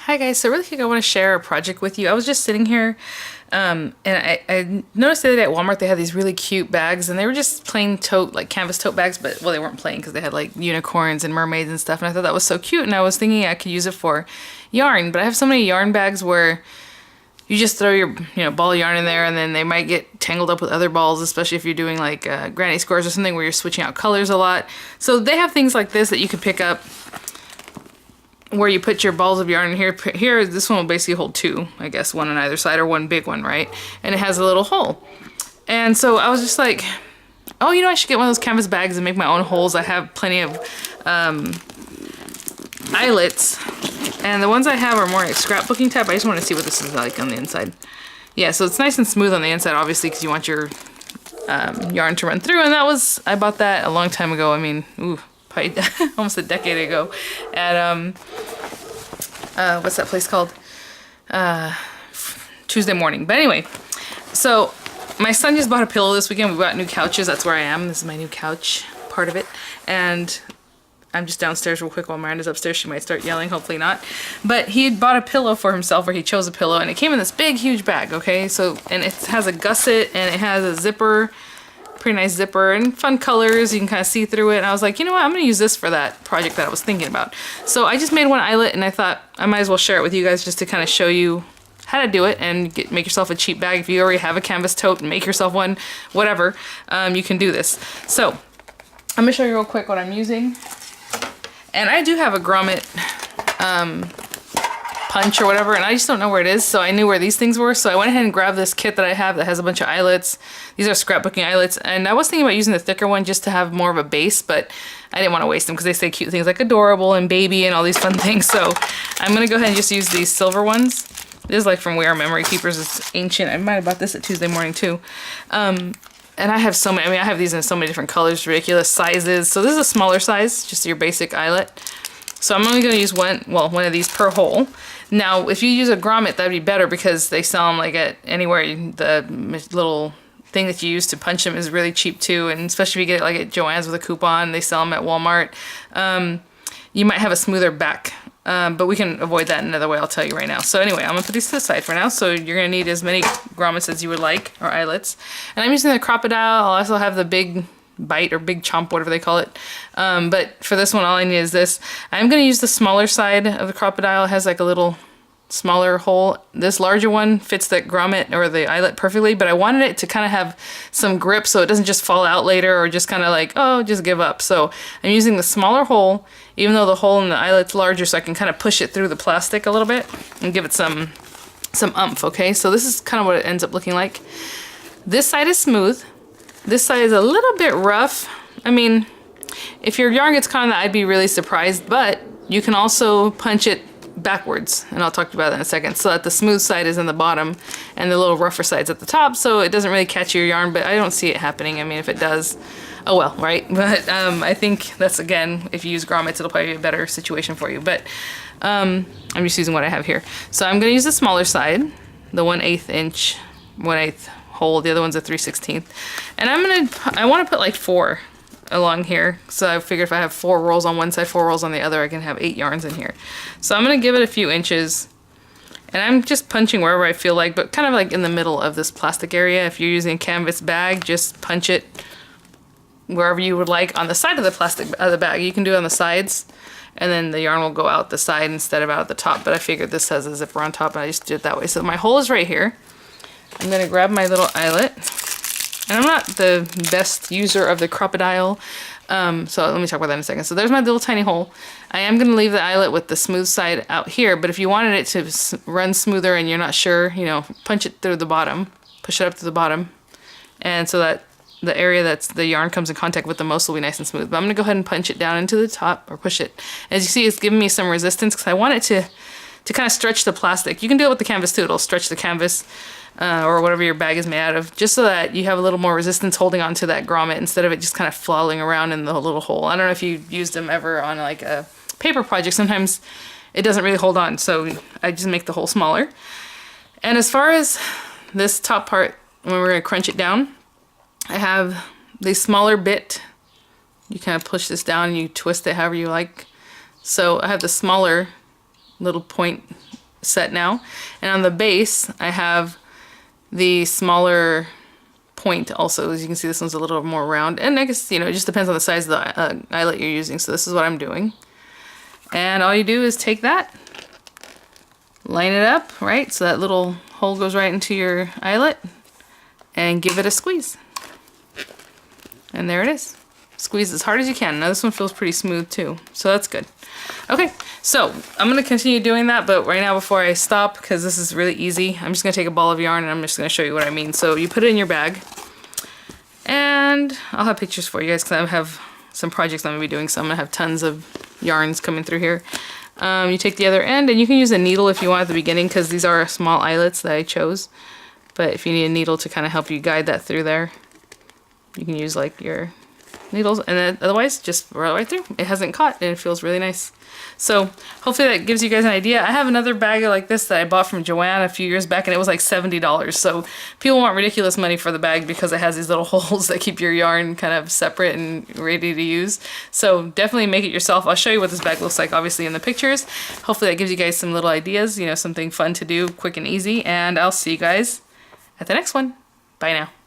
Hi guys, so really quick I want to share a project with you. I was just sitting here and I noticed the other day at Walmart they had these really cute bags and they were just plain tote, like canvas tote bags, but well they weren't plain because they had like unicorns and mermaids and stuff, and I thought that was so cute and I was thinking I could use it for yarn, but I have so many yarn bags where you just throw your ball of yarn in there and then they might get tangled up with other balls, especially if you're doing like granny squares or something where you're switching out colors a lot. So they have things like this that you could pick up where you put your balls of yarn in here. Here, this one will basically hold two, I guess, one on either side or one big one, right? And it has a little hole. And so I was just like, oh, I should get one of those canvas bags and make my own holes. I have plenty of eyelets, and the ones I have are more like scrapbooking type. I just want to see what this is like on the inside. Yeah, so it's nice and smooth on the inside, obviously, because you want your yarn to run through. And I bought that a long time ago. I mean, probably almost a decade ago at what's that place called? Tuesday Morning. But anyway, so my son just bought a pillow this weekend. We bought new couches. That's where I am. This is my new couch, part of it. And I'm just downstairs real quick while Miranda's upstairs. She might start yelling, hopefully not. But he had bought a pillow for himself, or he chose a pillow, and it came in this big, huge bag, okay? So, and it has a gusset, and it has a zipper, pretty nice zipper, and fun colors. You can kind of see through it. And I was like, you know what? I'm going to use this for that project that I was thinking about. So I just made one eyelet, and I thought I might as well share it with you guys just to kind of show you how to do it and make yourself a cheap bag. If you already have a canvas tote, and make yourself one, whatever, you can do this. So I'm going to show you real quick what I'm using. And I do have a grommet punch or whatever, and I just don't know where it is, so I knew where these things were, so I went ahead and grabbed this kit that I have that has a bunch of eyelets. These are scrapbooking eyelets, and I was thinking about using the thicker one just to have more of a base, but I didn't want to waste them because they say cute things like adorable and baby and all these fun things, so I'm going to go ahead and just use these silver ones. This is like from We Are Memory Keepers. It's ancient. I might have bought this at Tuesday Morning too. And I have so many, I have these in so many different colors, ridiculous sizes. So this is a smaller size, just your basic eyelet. So I'm only going to use one of these per hole. Now, if you use a grommet, that'd be better because they sell them like at anywhere. The little thing that you use to punch them is really cheap too. And especially if you get it like at Joann's with a coupon, they sell them at Walmart. You might have a smoother back. But we can avoid that another way, I'll tell you right now. So anyway, I'm going to put these to the side for now. So you're going to need as many grommets as you would like, or eyelets. And I'm using the crocodile. I'll also have the big bite or big chomp, whatever they call it. But for this one, all I need is this. I'm going to use the smaller side of the crocodile. It has like a little smaller hole. This larger one fits the grommet or the eyelet perfectly, but I wanted it to kind of have some grip so it doesn't just fall out later or just kind of like, oh, just give up. So I'm using the smaller hole, even though the hole in the eyelet's larger, so I can kind of push it through the plastic a little bit and give it some oomph, okay? So this is kind of what it ends up looking like. This side is smooth. This side is a little bit rough. I mean, if your yarn gets caught on that, I'd be really surprised, but you can also punch it backwards, and I'll talk to you about that in a second, so that the smooth side is in the bottom and the little rougher side's at the top, so it doesn't really catch your yarn, but I don't see it happening. I mean, if it does, oh well, right? But I think that's, again, if you use grommets, it'll probably be a better situation for you, but I'm just using what I have here. So I'm going to use the smaller side, the 1/8 inch, 1/8 hole, the other one's a 3/16, and I want to put like 4 along here, so I figured if I have 4 rolls on one side, 4 rolls on the other, I can have 8 yarns in here. So I'm going to give it a few inches, and I'm just punching wherever I feel like, but kind of like in the middle of this plastic area. If you're using a canvas bag, just punch it wherever you would like on the side of the plastic of the bag. You can do it on the sides, and then the yarn will go out the side instead of out the top, but I figured this has a zipper on top, and I just did it that way. So my hole is right here. I'm going to grab my little eyelet. And I'm not the best user of the crocodile, so let me talk about that in a second. So there's my little tiny hole. I am going to leave the eyelet with the smooth side out here, but if you wanted it to run smoother and you're not sure, punch it through the bottom, push it up to the bottom, and so that the area that's the yarn comes in contact with the most will be nice and smooth. But I'm going to go ahead and punch it down into the top, or push it. As you see, it's giving me some resistance because I want it to kind of stretch the plastic. You can do it with the canvas too. It'll stretch the canvas. Or whatever your bag is made out of, just so that you have a little more resistance holding on to that grommet instead of it just kind of flailing around in the little hole. I don't know if you've used them ever on like a paper project. Sometimes it doesn't really hold on, so I just make the hole smaller. And as far as this top part, when we're going to crunch it down, I have the smaller bit. You kind of push this down and you twist it however you like. So I have the smaller little point set now. And on the base, I have the smaller point also. As you can see, this one's a little more round. And I guess, you know, it just depends on the size of the eyelet you're using. So this is what I'm doing. And all you do is take that, line it up, right? So that little hole goes right into your eyelet, and give it a squeeze. And there it is. Squeeze as hard as you can. Now this one feels pretty smooth too, so that's good. Okay, so I'm gonna continue doing that, but right now before I stop, because this is really easy, I'm just gonna take a ball of yarn and I'm just gonna show you what I mean. So you put it in your bag, and I'll have pictures for you guys because I have some projects I'm gonna be doing, so I'm gonna have tons of yarns coming through here. You take the other end, and you can use a needle if you want at the beginning, because these are small eyelets that I chose. But if you need a needle to kind of help you guide that through there, you can use like your needles, and then otherwise just roll it right through. It hasn't caught and it feels really nice. So hopefully that gives you guys an idea. I have another bag like this that I bought from Joanne a few years back, and it was like $70. So people want ridiculous money for the bag because it has these little holes that keep your yarn kind of separate and ready to use. So definitely make it yourself. I'll show you what this bag looks like obviously in the pictures. Hopefully that gives you guys some little ideas, you know, something fun to do, quick and easy, and I'll see you guys at the next one. Bye now.